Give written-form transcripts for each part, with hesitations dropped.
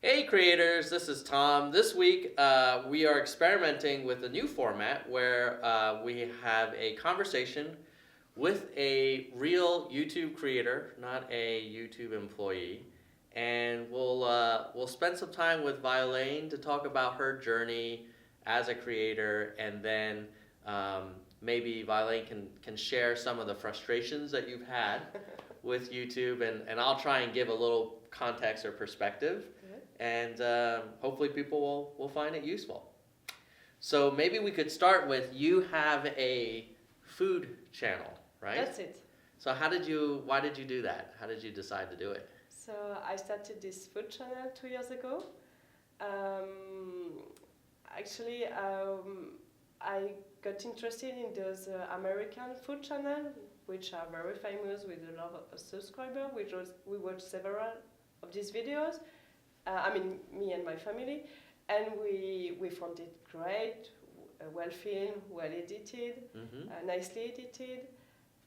Hey creators, this is Tom. This week we are experimenting with a new format where we have a conversation with a real YouTube creator, not a YouTube employee, and we'll spend some time with Violaine to talk about her journey as a creator, and then maybe Violaine can share some of the frustrations that you've had with YouTube, and I'll try and give a little context or perspective, and hopefully people will find it useful. So maybe we could start with, you have a food channel, right? That's it. So why did you do that? How did you decide to do it? So I started this food channel 2 years ago. Actually, I got interested in those American food channels, which are very famous with a lot of subscribers. We watched several of these videos. Me and my family, and we found it great, well filmed, well edited, nicely edited.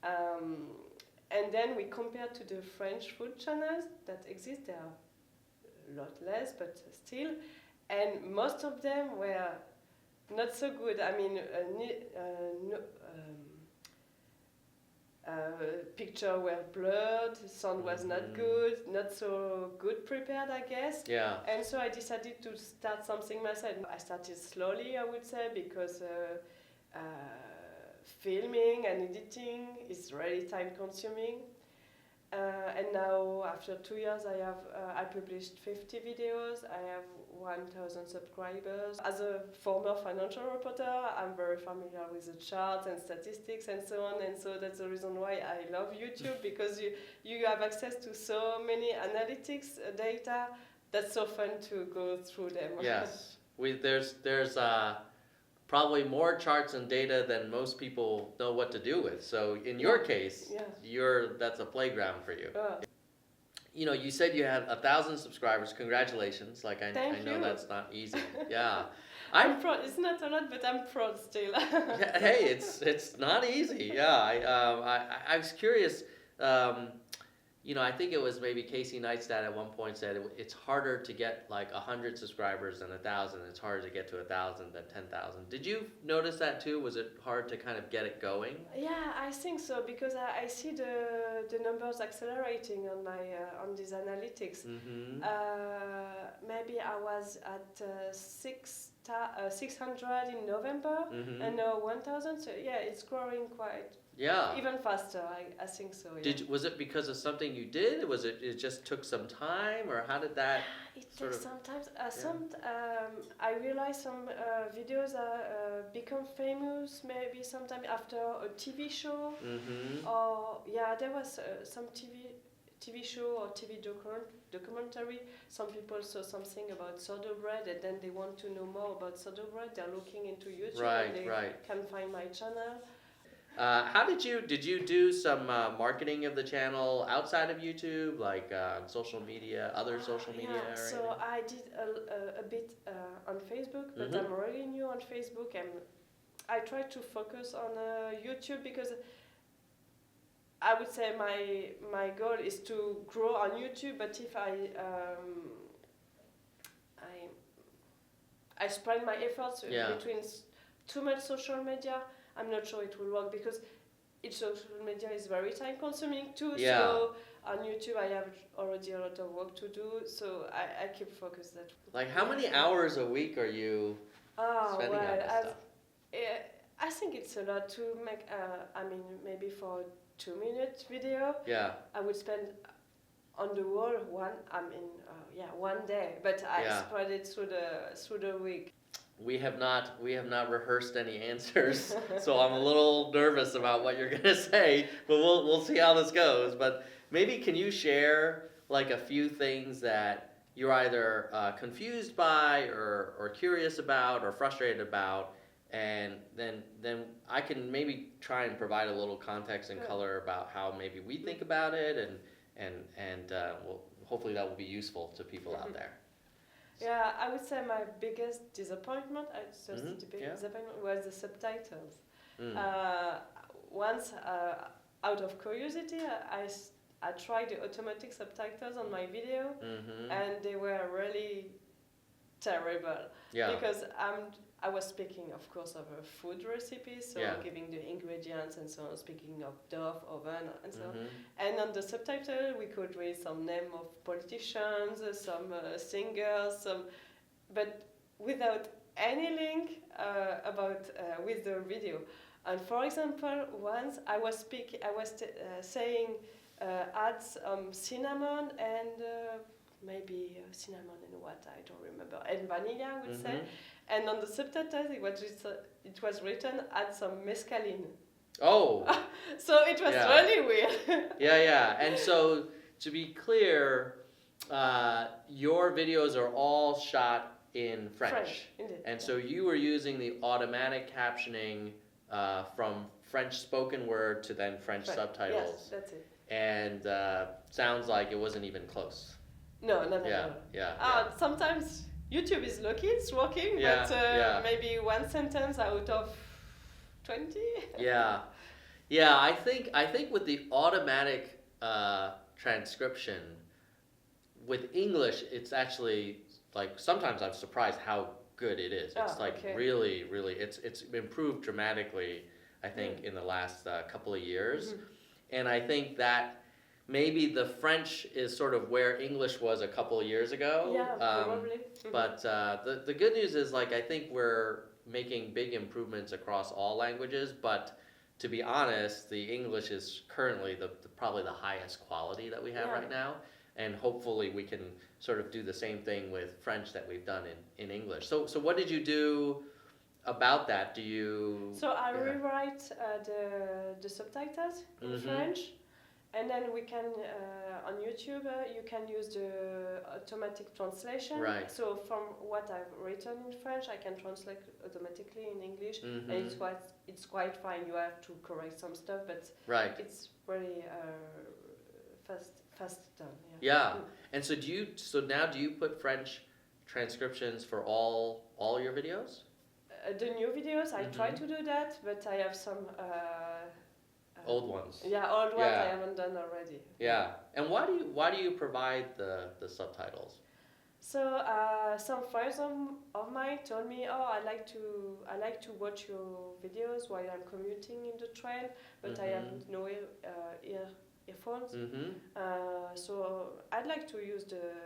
And then we compared to the French food channels that exist. There are a lot less, but still, and most of them were not so good. Picture were blurred, sound was not good, not so good prepared, I guess. Yeah. And so I decided to start something myself. I started slowly, I would say, because filming and editing is really time consuming. And now, after 2 years, I published 50 videos. I have 1,000 subscribers. As a former financial reporter, I'm very familiar with the charts and statistics and so on. And so that's the reason why I love YouTube, because you have access to so many analytics data. That's so fun to go through them. Yes, there's probably more charts and data than most people know what to do with. So in your case, that's a playground for you. You know, you said you had 1,000 subscribers. Congratulations! Like I know that's not easy. Yeah, I'm proud. It's not a lot, but I'm proud still. Yeah, hey, it's not easy. Yeah, I was curious. I think it was maybe Casey Neistat at one point said it's harder to get like 100 subscribers than 1,000. It's harder to get to 1,000 than 10,000. Did you notice that too? Was it hard to kind of get it going? Yeah, I think so, because I see the numbers accelerating on my on these analytics. Maybe I was at 600 in November, and now 1,000. So yeah, it's growing quite. Yeah. Even faster, I think so. Yeah. Was it because of something you did? Was it just took some time, or how did that? It takes sometimes. I realize some videos become famous maybe sometime after a TV show, or there was some TV show or TV documentary. Some people saw something about sourdough bread, and then they want to know more about sourdough bread. They're looking into YouTube, and they can find my channel. How did you do some marketing of the channel outside of YouTube, like social media, other social media? Yeah, so I did a bit on Facebook, but I'm really new on Facebook, and I try to focus on YouTube, because I would say my goal is to grow on YouTube. But if I spread my efforts between too much social media, I'm not sure it will work, because each social media is very time consuming too. Yeah. So on YouTube I have already a lot of work to do, so I keep focused that. Like how many hours a week are you spending on this stuff? I think it's a lot to make. Maybe for a 2-minute video. Yeah. I would spend on the whole one day, but I spread it through the week. We have not rehearsed any answers, so I'm a little nervous about what you're gonna say. But we'll see how this goes. But maybe can you share like a few things that you're either confused by, or curious about, or frustrated about, and then I can maybe try and provide a little context and color about how maybe we think about it, and hopefully that will be useful to people out there. Yeah, I would say my biggest disappointment, was the subtitles. Once, out of curiosity, I tried the automatic subtitles on my video, Mm-hmm. and they were really terrible. Yeah. Because I was speaking, of course, of a food recipe, so Yeah. giving the ingredients and so on, speaking of dough, oven, and so on. Mm-hmm. And on the subtitle, we could read some name of politicians, some singers, but without any link about with the video. And for example, once I was saying add some cinnamon and maybe cinnamon and what I don't remember, and vanilla I would say. And on the subtitles it was written add some mescaline. Oh. So it was really weird. Yeah. And so to be clear, your videos are all shot in French. Indeed. And so you were using the automatic captioning from French spoken word to then French subtitles. Yes, that's it. And sounds like it wasn't even close. No. Yeah. Sometimes YouTube is lucky, it's working, but maybe one sentence out of 20. Yeah. I think with the automatic transcription, with English, it's actually like sometimes I'm surprised how good it is. It's really, it's improved dramatically, I think, in the last couple of years. Mm-hmm. And I think that maybe the French is sort of where English was a couple of years ago. Yeah, probably. But the good news is, like, I think we're making big improvements across all languages, but to be honest, the English is currently probably the highest quality that we have right now. And hopefully we can sort of do the same thing with French that we've done in English. So what did you do about that? Do you... So I rewrite the subtitles in French, and then we can, on YouTube, you can use the automatic translation. Right. So from what I've written in French, I can translate automatically in English, and it's quite fine. You have to correct some stuff, but it's really fast done. Yeah. And so now do you put French transcriptions for all your videos? The new videos, I try to do that, but I have some old ones. Yeah, old ones I haven't done already. Yeah. And why do you provide the subtitles? So some friends of mine told me, I like to watch your videos while I'm commuting in the train, but I have no earphones. So I'd like to use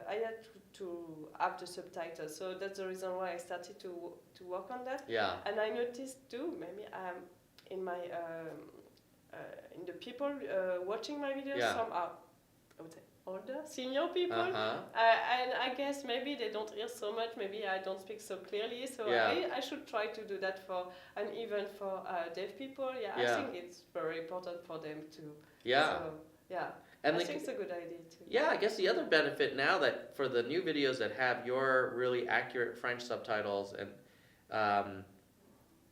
I had to have the subtitles. So that's the reason why I started to work on that. Yeah. And I noticed too, maybe in my in the people watching my videos, some are, I would say, older, senior people, and I guess maybe they don't hear so much. Maybe I don't speak so clearly. So I should try to do that and even for deaf people. I think it's very important for them to. Yeah. So, and I think it's a good idea too. Yeah, I guess the other benefit now that for the new videos that have your really accurate French subtitles, and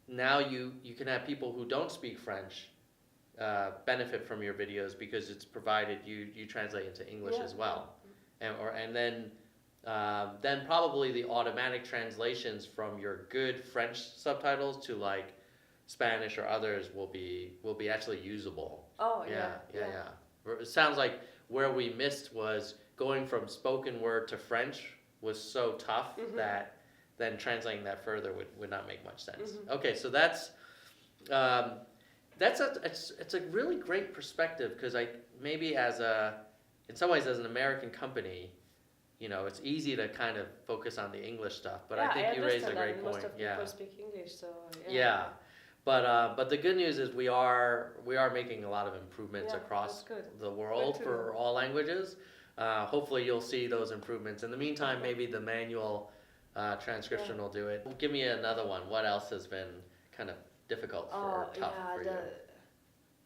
now you can have people who don't speak French benefit from your videos because it's provided you translate into English as well, and then probably the automatic translations from your good French subtitles to like Spanish or others will be actually usable. Oh yeah. It sounds like where we missed was going from spoken word to French was so tough that then translating that further would not make much sense. Okay, so that's a really great perspective because maybe in some ways as an American company, it's easy to kind of focus on the English stuff, but I think you raised a great point. Most of people speak English, so But the good news is we are making a lot of improvements across the world for all languages. Hopefully you'll see those improvements. In the meantime, maybe the manual transcription will do it. Give me another one. What else has been kind of difficult or tough for you?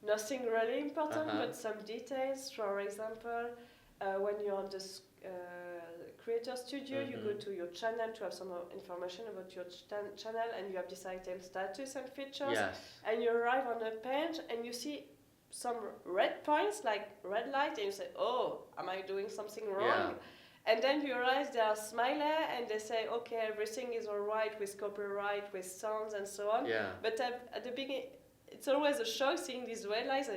Nothing really important, but some details. For example, when you're on the Creator Studio, you go to your channel to have some information about your channel, and you have this item status and features, and you arrive on a page and you see some red points, like red light, and you say, am I doing something wrong? And then you realize they are smiley and they say, okay, everything is all right with copyright, with sounds and so on. But at the beginning, it's always a shock seeing these red lights.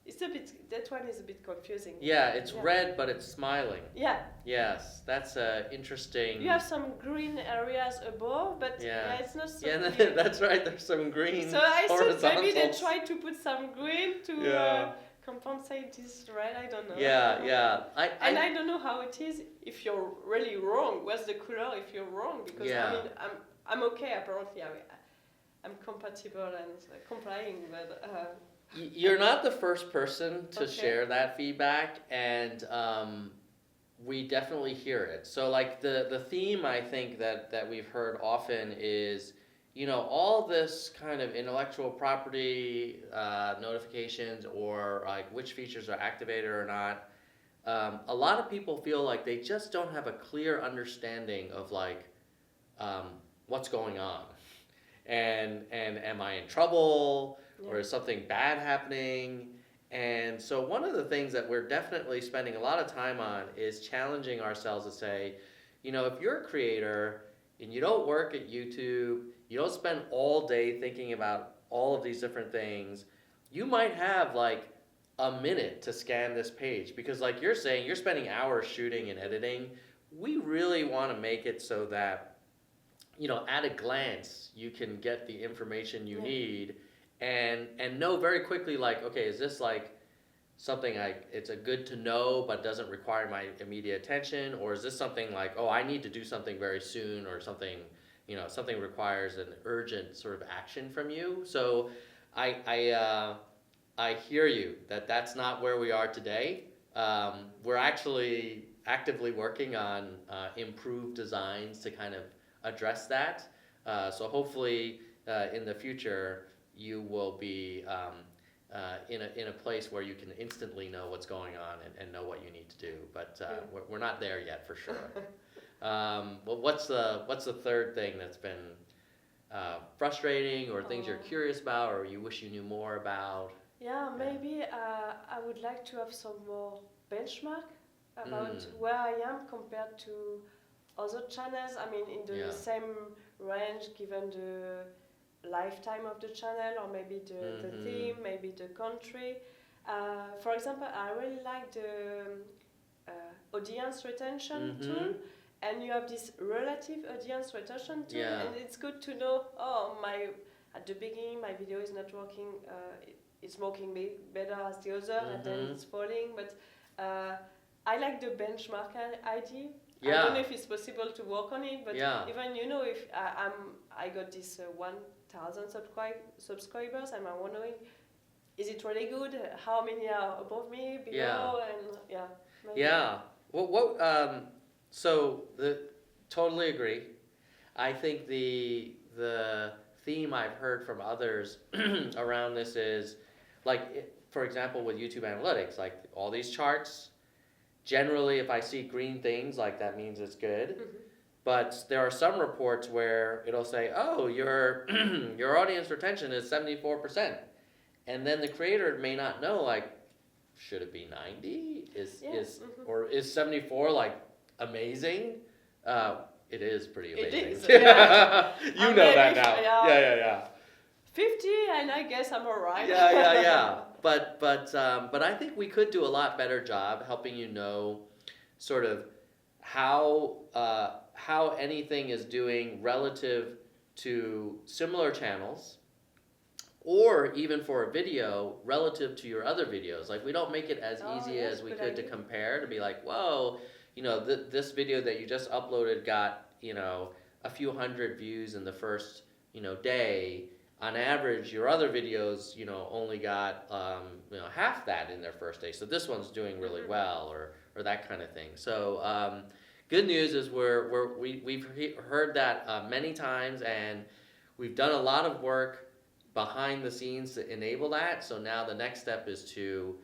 Is it's a bit, that one is a bit confusing. Yeah, it's red, but it's smiling. Yeah. Yes, that's interesting. You have some green areas above, but it's not so Yeah, clear. that's right. There's some green. So I thought maybe they horizontals. tried to put some green to compensate this red. I don't know. Yeah. I don't know how it is if you're really wrong. What's the color if you're wrong? Because I mean, I'm okay apparently. I'm compatible and complying, but. You're not the first person to share that feedback, and we definitely hear it. So like the theme I think that we've heard often is, you know, all this kind of intellectual property notifications, or like which features are activated or not. A lot of people feel like they just don't have a clear understanding of like what's going on, and am I in trouble? Or is something bad happening? And so one of the things that we're definitely spending a lot of time on is challenging ourselves to say, you know, if you're a creator and you don't work at YouTube, you don't spend all day thinking about all of these different things, you might have like a minute to scan this page, because like you're saying, you're spending hours shooting and editing. We really want to make it so that, you know, at a glance, you can get the information you need. And know very quickly, like, okay, is this like something it's a good to know but doesn't require my immediate attention, or is this something like, oh, I need to do something very soon, or something, you know, something requires an urgent sort of action from you. So I hear you that that's not where we are today. We're actually actively working on improved designs to kind of address that. So hopefully in the future, you will be in a place where you can instantly know what's going on and know what you need to do. But we're not there yet for sure. Well, what's the third thing that's been frustrating, or things you're curious about, or you wish you knew more about? Yeah, maybe I would like to have some more benchmark about where I am compared to other channels. I mean, in the same range, given the lifetime of the channel, or maybe the theme, maybe the country. For example, I really like the audience retention tool, and you have this relative audience retention tool, and it's good to know, at the beginning my video is not working, it's working better as the other, and then it's falling, but I like the benchmark idea. I don't know if it's possible to work on it, but even, you know, if I got this 1,000 subscribers, and I'm wondering, is it really good? How many are above me, below, and maybe. Well, so totally agree. I think the theme I've heard from others around this is, like, for example, with YouTube analytics, like all these charts. Generally, if I see green things, like that means it's good. But there are some reports where it'll say, "Oh, your audience retention is 74%," and then the creator may not know, like, should it be 90? Or is 74 like amazing? It is pretty amazing. It is. You know that now. Yeah. 50, and I guess I'm alright. Yeah. But I think we could do a lot better job helping you know sort of how anything is doing relative to similar channels, or even for a video relative to your other videos. Like, we don't make it as easy as we could to compare, to be like, whoa, you know, this video that you just uploaded got, you know, a few hundred views in the first, you know, day. On average, your other videos, you know, only got you know, half that in their first day. So this one's doing really well, or that kind of thing. So good news is we've heard that many times, and we've done a lot of work behind the scenes to enable that. So now the next step is to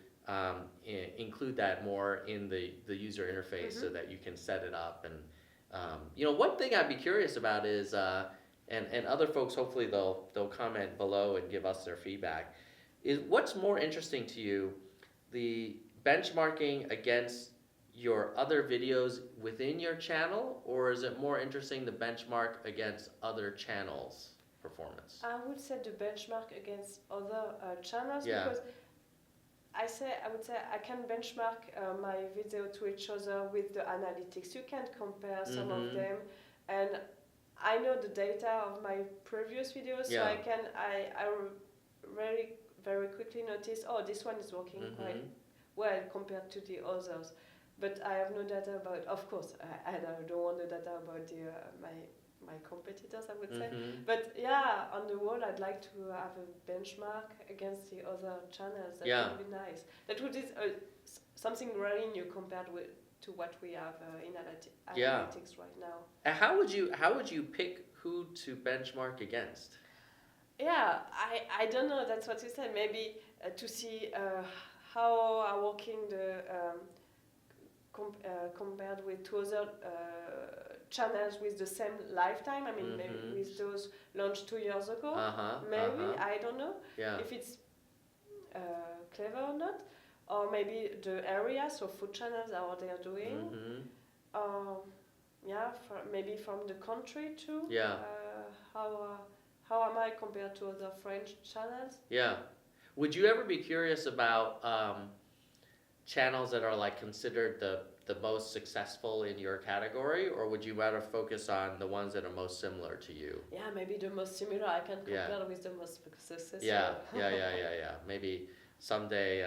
include that more in the user interface, so that you can set it up. And you know, one thing I'd be curious about is. And other folks, hopefully they'll comment below and give us their feedback, is what's more interesting to you, the benchmarking against your other videos within your channel, or is it more interesting the benchmark against other channels' performance? I would say the benchmark against other channels, because I would say I can benchmark my video to each other with the analytics. You can compare some of them, and I know the data of my previous videos, so I really very quickly notice, oh, this one is working quite well compared to the others. But I have no data about, of course, I don't want the data about the my competitors, I would say. But yeah, on the whole, I'd like to have a benchmark against the other channels. That would be nice. That would be something really new compared to what we have in analytics right now. And how would you pick who to benchmark against? Yeah, I don't know. That's what you said. Maybe to see how are working the compared with two other channels with the same lifetime. I mean, maybe with those launched 2 years ago. Maybe I don't know if it's clever or not, or maybe the area. So food channels, how they are doing. Maybe from the country too. How am I compared to other French channels? Yeah. Would you ever be curious about channels that are like considered the most successful in your category, or would you rather focus on the ones that are most similar to you? Yeah, maybe the most similar I can compare with the most successful. Yeah. Maybe someday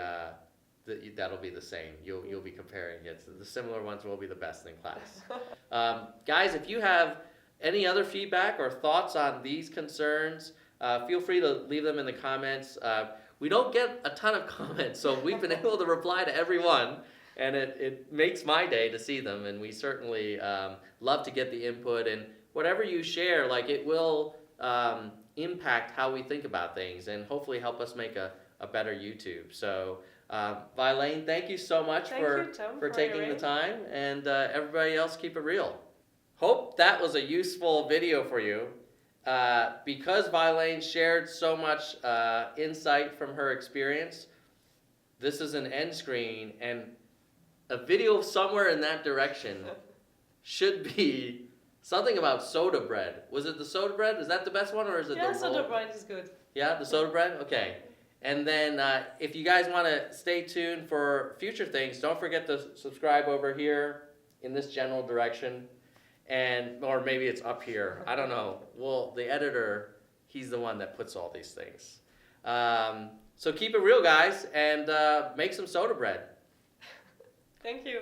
that'll be the same. You'll be comparing it. The similar ones will be the best in class. Guys, if you have any other feedback or thoughts on these concerns, feel free to leave them in the comments. We don't get a ton of comments, so we've been able to reply to everyone, and it makes my day to see them, and we certainly love to get the input, and whatever you share, like, it will impact how we think about things and hopefully help us make a better YouTube. So Violaine, thank you so much for taking the time, and everybody else, keep it real. Hope that was a useful video for you. Because Violaine shared so much insight from her experience, this is an end screen, and a video somewhere in that direction should be something about soda bread. Was it the soda bread? Is that the best one, or is it the roll? Yeah, soda bread is good. Yeah, the soda bread? Okay. And then if you guys want to stay tuned for future things, don't forget to subscribe over here in this general direction. Or maybe it's up here. I don't know. Well, the editor, he's the one that puts all these things. So keep it real, guys, and make some soda bread. Thank you.